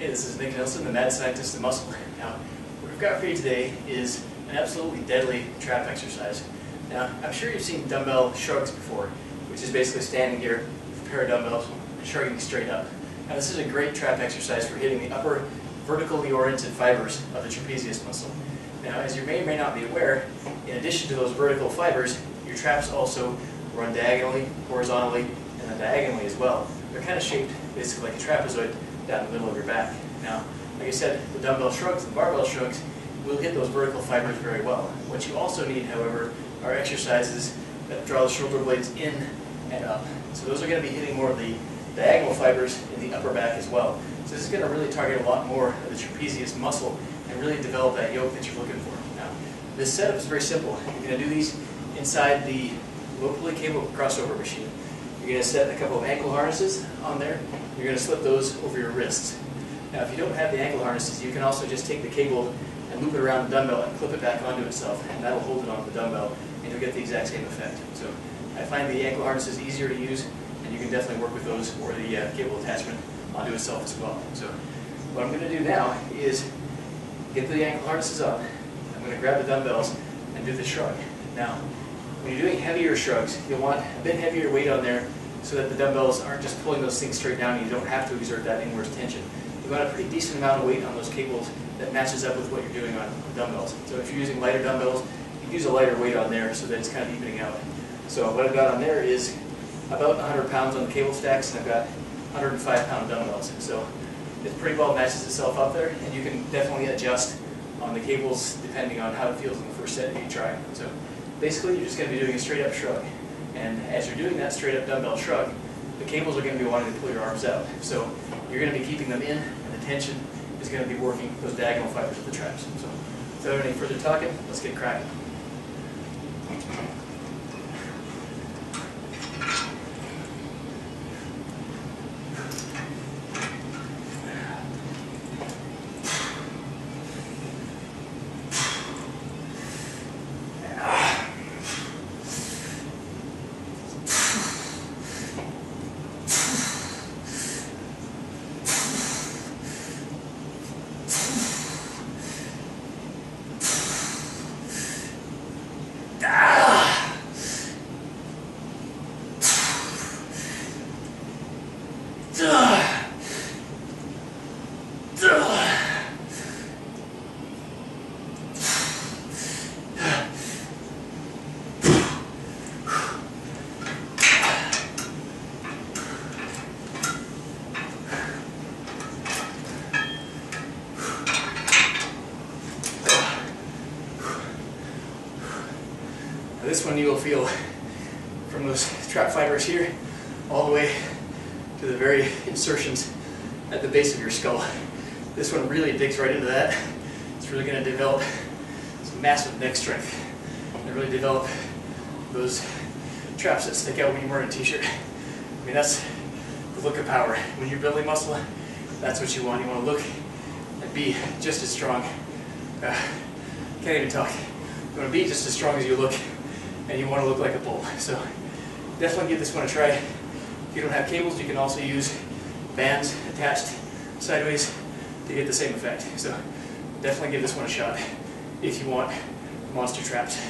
Hey, this is Nick Nelson, the mad scientist of muscle. Now, what we've got for you today is an absolutely deadly trap exercise. Now, I'm sure you've seen dumbbell shrugs before, which is basically standing here with a pair of dumbbells and shrugging straight up. Now, this is a great trap exercise for hitting the upper vertically oriented fibers of the trapezius muscle. Now, as you may or may not be aware, in addition to those vertical fibers, your traps also run diagonally, horizontally, and then diagonally as well. They're kind of shaped basically like a trapezoid down the middle of your back. Now, like I said, the dumbbell shrugs, the barbell shrugs, will hit those vertical fibers very well. What you also need, however, are exercises that draw the shoulder blades in and up. So those are going to be hitting more of the diagonal fibers in the upper back as well. So this is going to really target a lot more of the trapezius muscle and really develop that yoke that you're looking for. Now, this setup is very simple. You're going to do these inside the low pulley cable crossover machine. You're going to set a couple of ankle harnesses on there. You're going to slip those over your wrists. Now, if you don't have the ankle harnesses, you can also just take the cable and loop it around the dumbbell and clip it back onto itself, and that'll hold it onto the dumbbell, and you'll get the exact same effect. So I find the ankle harnesses easier to use, and you can definitely work with those or the cable attachment onto itself as well. So what I'm going to do now is get the ankle harnesses on. I'm going to grab the dumbbells and do the shrug. Now, when you're doing heavier shrugs, you'll want a bit heavier weight on there so that the dumbbells aren't just pulling those things straight down and you don't have to exert that inward tension. You want a pretty decent amount of weight on those cables that matches up with what you're doing on dumbbells. So if you're using lighter dumbbells, you can use a lighter weight on there so that it's kind of evening out. So what I've got on there is about 100 pounds on the cable stacks, and I've got 105-pound dumbbells. So it pretty well matches itself up there, and you can definitely adjust on the cables depending on how it feels in the first set that you try. So basically, you're just going to be doing a straight-up shrug. And as you're doing that straight-up dumbbell shrug, the cables are going to be wanting to pull your arms out. So you're going to be keeping them in, and the tension is going to be working those diagonal fibers of the traps. So without any further talking, let's get cracking. This one you will feel from those trap fibers here all the way to the very insertions at the base of your skull. This one really digs right into that. It's really going to develop some massive neck strength and really develop those traps that stick out when you're wearing a t-shirt. I mean, that's the look of power. When you're building muscle, that's what you want. You want to look and be just as strong. Can't even talk. You want to be just as strong as you look, and you want to look like a bull. So definitely give this one a try. If you don't have cables, you can also use bands attached sideways to get the same effect. So definitely give this one a shot if you want monster traps.